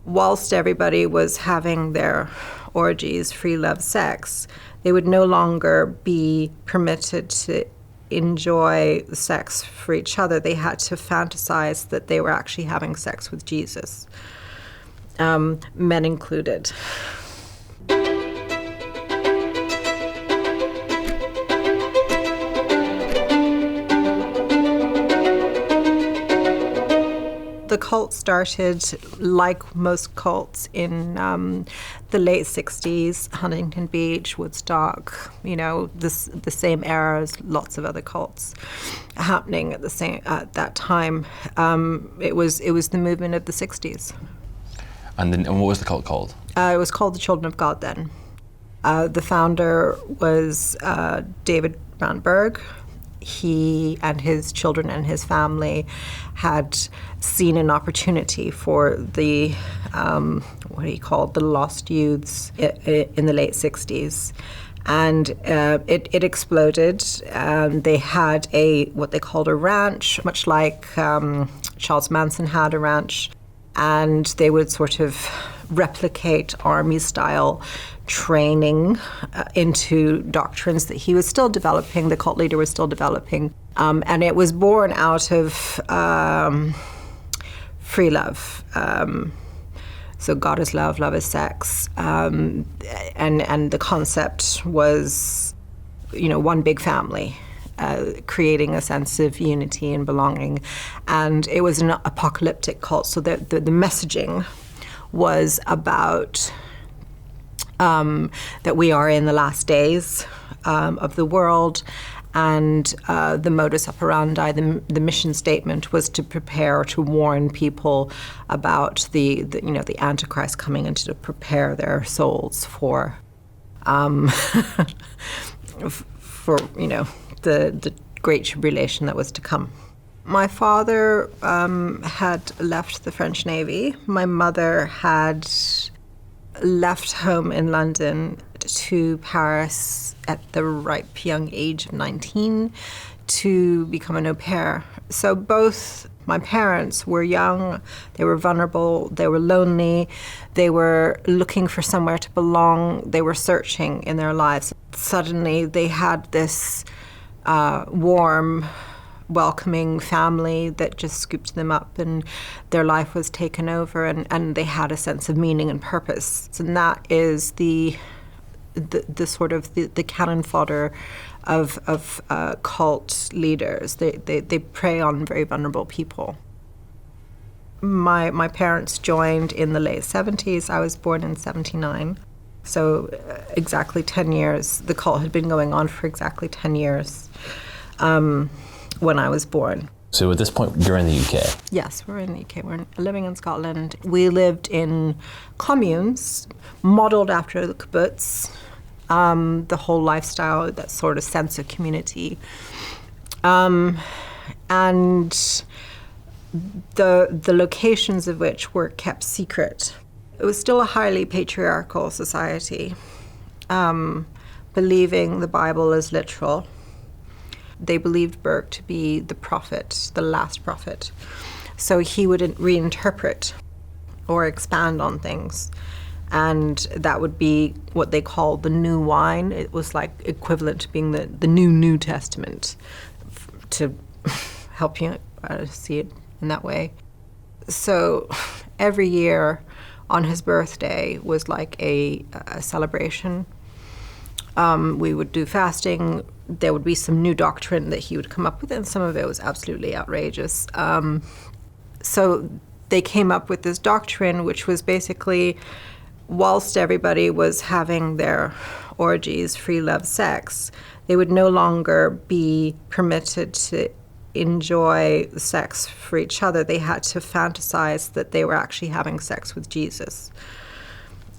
whilst everybody was having their orgies, free love, sex, they would no longer be permitted to enjoy sex for each other. They had to fantasize that they were actually having sex with Jesus, men included. The cult started, like most cults, in the late 60s, Huntington Beach, Woodstock, the same era as lots of other cults happening at that time. It was the movement of the 60s. And what was the cult called? It was called the Children of God then. The founder was David Brandberg. He and his children and his family had seen an opportunity for the, the lost youths in the late 60s. And it exploded. They had what they called a ranch, much like Charles Manson had a ranch. And they would sort of replicate army-style training into doctrines that he was still developing, the cult leader was still developing. And it was born out of free love. So God is love, love is sex. And the concept was, one big family. Creating a sense of unity and belonging. And it was an apocalyptic cult, so the messaging was about that we are in the last days of the world, and the modus operandi, the mission statement was to prepare, to warn people about the Antichrist coming and to prepare their souls for the great tribulation that was to come. My father had left the French Navy. My mother had left home in London to Paris at the ripe young age of 19 to become an au pair. So both my parents were young, they were vulnerable, they were lonely, they were looking for somewhere to belong, they were searching in their lives. Suddenly they had this warm, welcoming family that just scooped them up, and their life was taken over, and they had a sense of meaning and purpose. And that is the sort of the cannon fodder of cult leaders. They prey on very vulnerable people. My parents joined in the late 70s. I was born in 79. So exactly 10 years. The cult had been going on for exactly 10 years when I was born. So at this point, you're in the UK? Yes, we're in the UK. We're living in Scotland. We lived in communes, modelled after the kibbutz, the whole lifestyle, that sort of sense of community. And the locations of which were kept secret. It was still a highly patriarchal society, believing the Bible as literal. They believed Berg to be the prophet, the last prophet. So he would reinterpret or expand on things. And that would be what they called the new wine. It was like equivalent to being the New Testament, to help you see it in that way. So every year on his birthday was like a celebration. We would do fasting. There would be some new doctrine that he would come up with, and some of it was absolutely outrageous. So they came up with this doctrine, which was basically, whilst everybody was having their orgies, free love, sex, they would no longer be permitted to enjoy sex for each other. They had to fantasize that they were actually having sex with Jesus,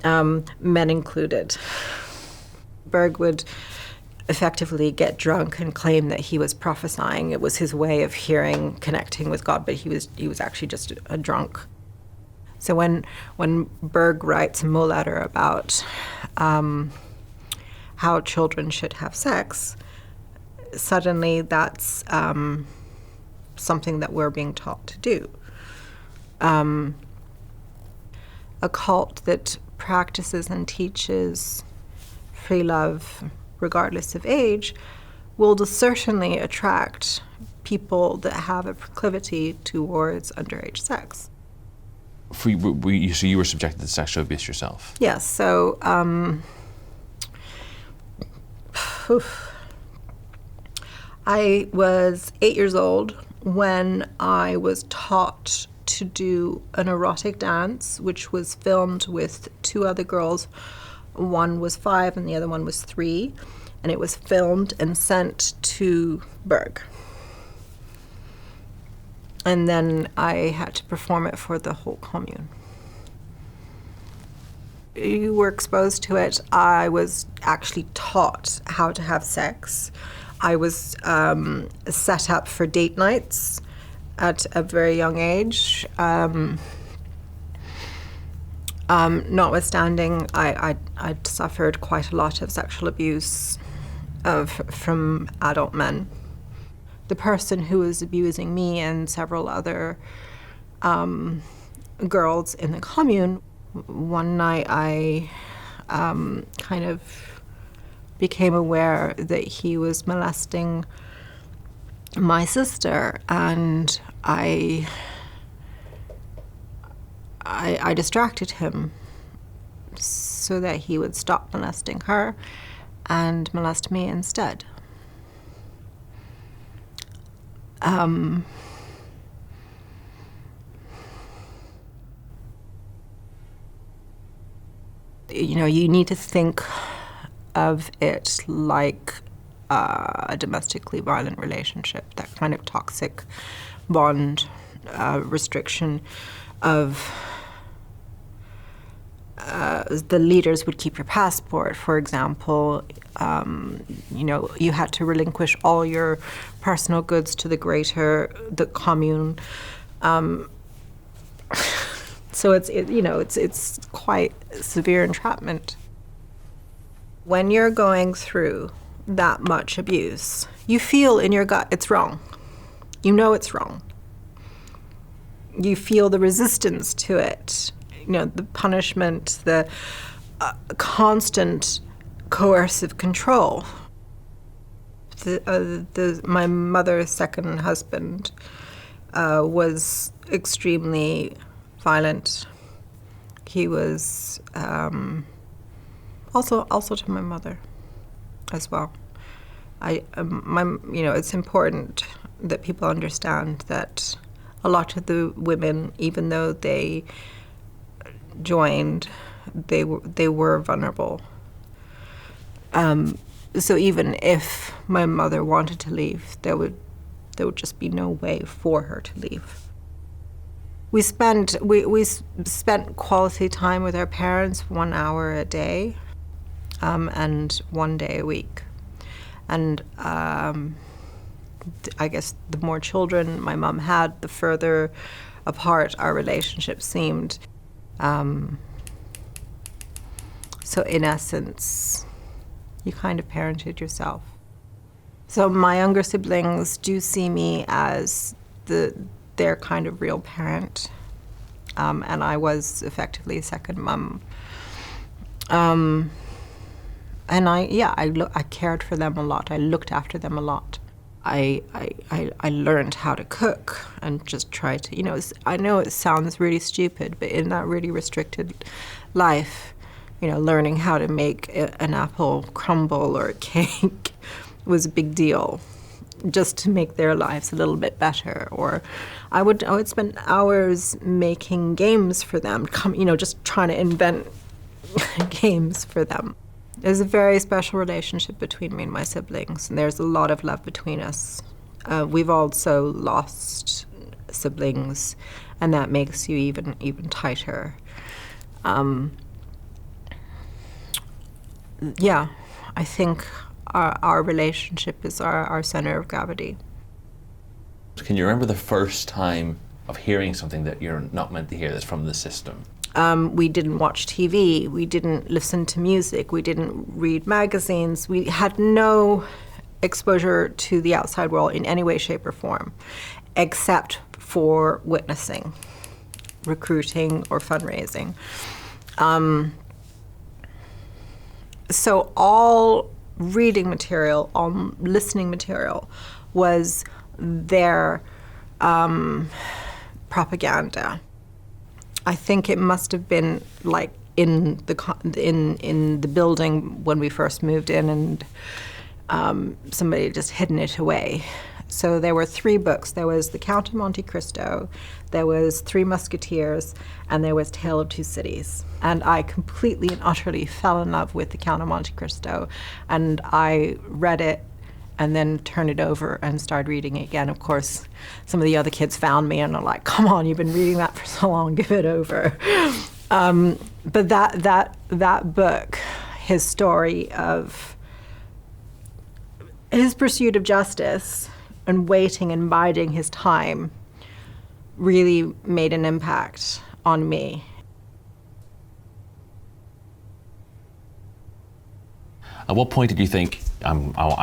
men included. Berg would effectively get drunk and claim that he was prophesying. It was his way of connecting with God, but he was actually just a drunk. So when Berg writes a Mull letter about how children should have sex, suddenly that's something that we're being taught to do. a cult that practices and teaches free love regardless of age will certainly attract people that have a proclivity towards underage sex. So you were subjected to sexual abuse yourself? Yes, so I was 8 years old when I was taught to do an erotic dance, which was filmed with two other girls. One was 5 and the other one was 3, and it was filmed and sent to Berg. And then I had to perform it for the whole commune. You were exposed to it. I was actually taught how to have sex. I was set up for date nights at a very young age. Notwithstanding, I'd suffered quite a lot of sexual abuse from adult men. The person who was abusing me and several other girls in the commune, one night I kind of became aware that he was molesting my sister, and I distracted him so that he would stop molesting her and molest me instead. You need to think of it like a domestically violent relationship, that kind of toxic bond, restriction of the leaders would keep your passport, for example. You had to relinquish all your personal goods to the commune. So it's quite severe entrapment. When you're going through that much abuse, you feel in your gut it's wrong. You know it's wrong. You feel the resistance to it. The punishment, the constant coercive control. My mother's second husband was extremely violent. He was also to my mother as well. It's important that people understand that a lot of the women, even though they joined, they were vulnerable. So even if my mother wanted to leave, there would just be no way for her to leave. We spent quality time with our parents 1 hour a day, and 1 day a week. And I guess the more children my mum had, the further apart our relationship seemed. So in essence, you kind of parented yourself. So my younger siblings do see me as their kind of real parent, and I was effectively a second mum. And I cared for them a lot. I looked after them a lot. I learned how to cook and just try to, I know it sounds really stupid, but in that really restricted life, learning how to make an apple crumble or a cake was a big deal, just to make their lives a little bit better. Or I would spend hours making games for them, just trying to invent games for them. There's a very special relationship between me and my siblings, and there's a lot of love between us. We've also lost siblings, and that makes you even tighter. I think our relationship is our center of gravity. Can you remember the first time of hearing something that you're not meant to hear that's from the system? We didn't watch TV, we didn't listen to music, we didn't read magazines. We had no exposure to the outside world in any way, shape, or form, except for witnessing. recruiting or fundraising. So all reading material, all listening material was their propaganda. I think it must have been like in the building when we first moved in, and somebody had just hidden it away. So there were 3 books. There was The Count of Monte Cristo, there was Three Musketeers, and there was Tale of Two Cities. And I completely and utterly fell in love with The Count of Monte Cristo, and I read it and then turned it over and started reading it again. Of course, some of the other kids found me and are like, come on, you've been reading that for so long, give it over. But that book, his story of his pursuit of justice and waiting and biding his time, really made an impact on me. At what point did you think, I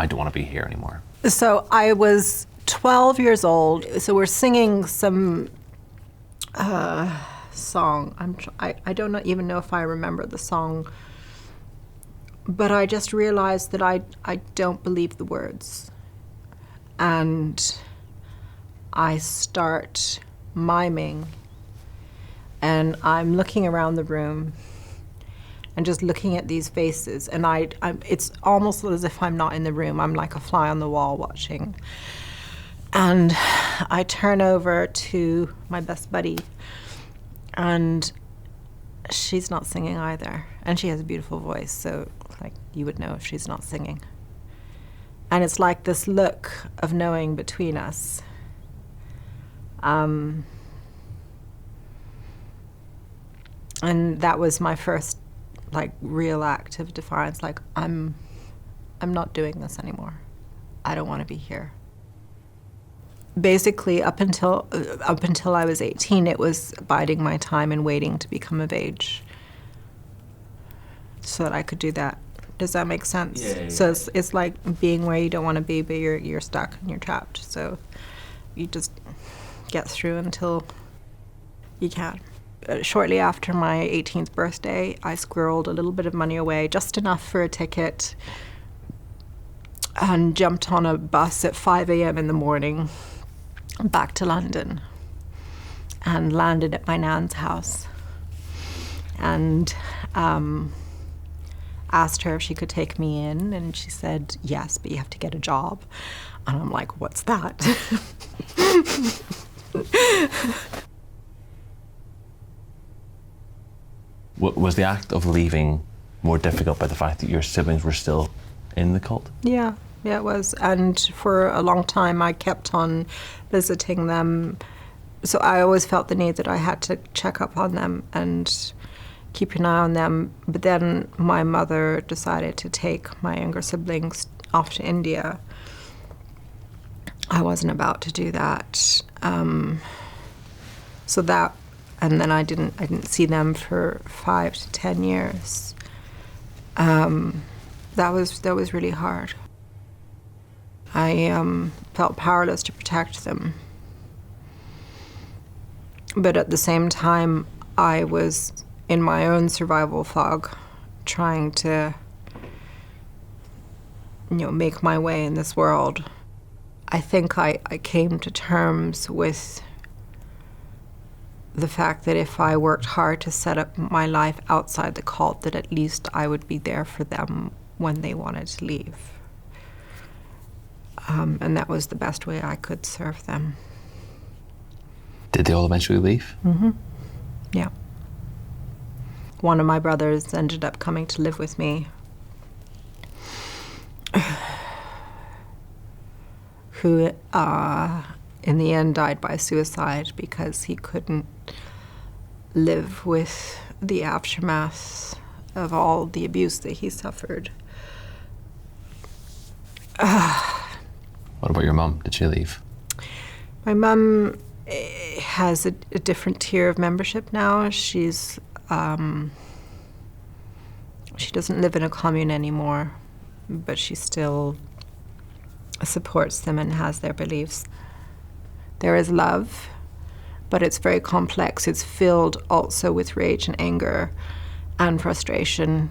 don't want to be here anymore? So I was 12 years old. So we're singing some song. I don't even know if I remember the song, but I just realized that I don't believe the words. And I start miming, and I'm looking around the room and just looking at these faces, and it's almost as if I'm not in the room. I'm like a fly on the wall watching. And I turn over to my best buddy, and she's not singing either. And she has a beautiful voice, so like you would know if she's not singing. And it's like this look of knowing between us. And that was my first like real act of defiance. Like I'm not doing this anymore. I don't want to be here. Basically, up until I was 18, it was biding my time and waiting to become of age so that I could do that. Does that make sense? Yeah. So it's like being where you don't want to be, but you're stuck and you're trapped. So you just get through until you can. Shortly after my 18th birthday, I squirreled a little bit of money away, just enough for a ticket, and jumped on a bus at 5 a.m. in the morning back to London, and landed at my nan's house, and asked her if she could take me in, and she said, yes, but you have to get a job. And I'm like, what's that? Was the act of leaving more difficult by the fact that your siblings were still in the cult? Yeah, it was. And for a long time, I kept on visiting them. So I always felt the need that I had to check up on them and keep an eye on them. But then my mother decided to take my younger siblings off to India. I wasn't about to do that. So that, and then I didn't see them for 5 to 10 years. That was really hard. I felt powerless to protect them. But at the same time, I was in my own survival fog, trying to, make my way in this world. I think I came to terms with the fact that if I worked hard to set up my life outside the cult, that at least I would be there for them when they wanted to leave. And that was the best way I could serve them. Did they all eventually leave? Mm-hmm. Yeah. One of my brothers ended up coming to live with me, who in the end died by suicide because he couldn't live with the aftermath of all the abuse that he suffered. What about your mum? Did she leave? My mum has a different tier of membership now. She doesn't live in a commune anymore, but she still supports them and has their beliefs. There is love, but it's very complex. It's filled also with rage and anger and frustration.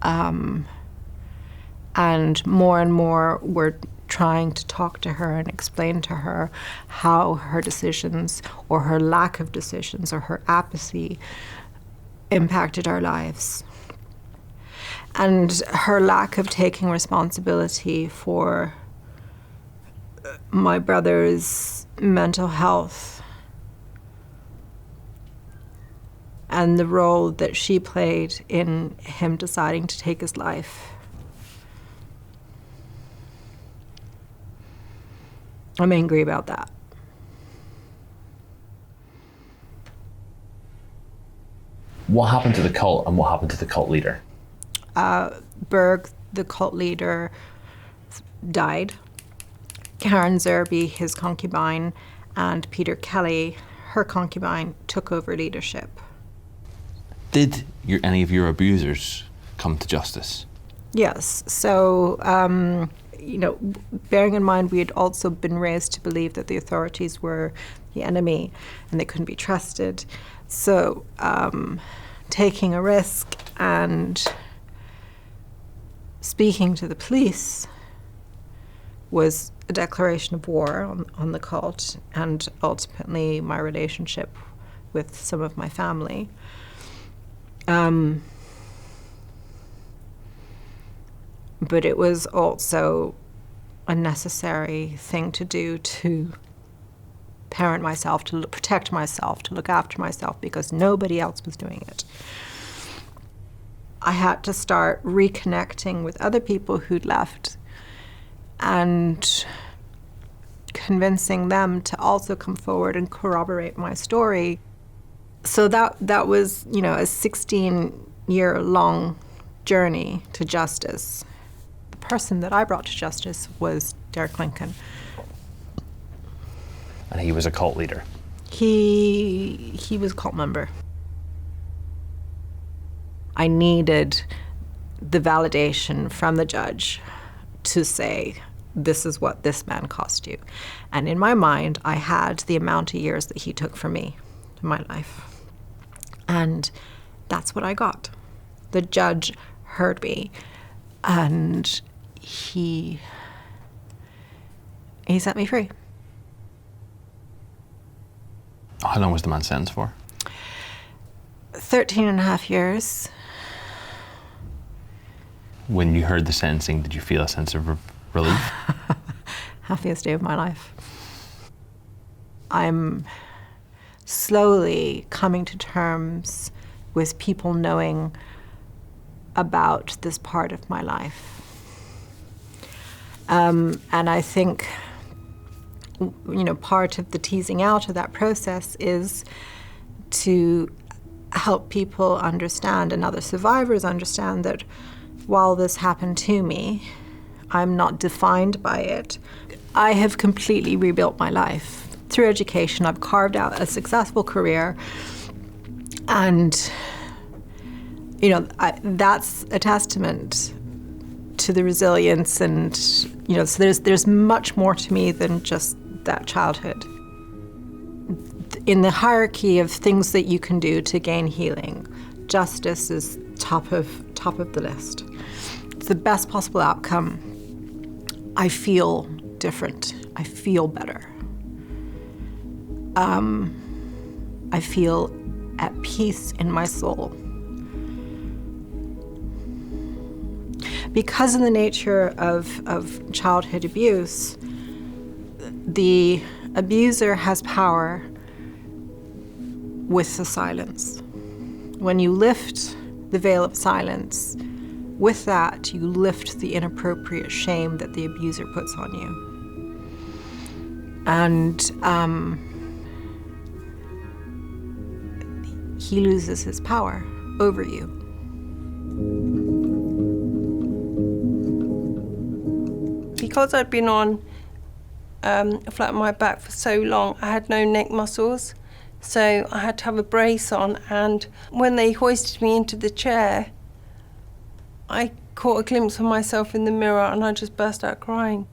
And more we're trying to talk to her and explain to her how her decisions or her lack of decisions or her apathy impacted our lives. And her lack of taking responsibility for my brother's mental health and the role that she played in him deciding to take his life. I'm angry about that. What happened to the cult and what happened to the cult leader? Berg, the cult leader, died. Karen Zerby, his concubine, and Peter Kelly, her concubine, took over leadership. Did any of your abusers come to justice? Yes. So, bearing in mind we had also been raised to believe that the authorities were the enemy and they couldn't be trusted. So, taking a risk and speaking to the police was a declaration of war on the cult and ultimately my relationship with some of my family. But it was also a necessary thing to do to parent myself, to protect myself, to look after myself, because nobody else was doing it. I had to start reconnecting with other people who'd left and convincing them to also come forward and corroborate my story. So that was, a 16-year-long journey to justice. The person that I brought to justice was Derek Lincoln. And he was a cult leader? He was a cult member. I needed the validation from the judge to say, this is what this man cost you. And in my mind, I had the amount of years that he took from me in my life. And that's what I got. The judge heard me, and he set me free. How long was the man sentenced for? 13 and a half years. When you heard the sentencing, did you feel a sense of relief? Happiest day of my life. I'm slowly coming to terms with people knowing about this part of my life. And I think, part of the teasing out of that process is to help people understand and other survivors understand that while this happened to me, I'm not defined by it. I have completely rebuilt my life. Through education, I've carved out a successful career, and that's a testament to the resilience, and so there's much more to me than just that childhood. In the hierarchy of things that you can do to gain healing, justice is top of the list. It's the best possible outcome. I feel different. I feel better. I feel at peace in my soul. Because of the nature of childhood abuse, the abuser has power with the silence. When you lift the veil of silence, with that you lift the inappropriate shame that the abuser puts on you. And he loses his power over you. Because I'd been on flat on my back for so long, I had no neck muscles, so I had to have a brace on, and when they hoisted me into the chair, I caught a glimpse of myself in the mirror and I just burst out crying.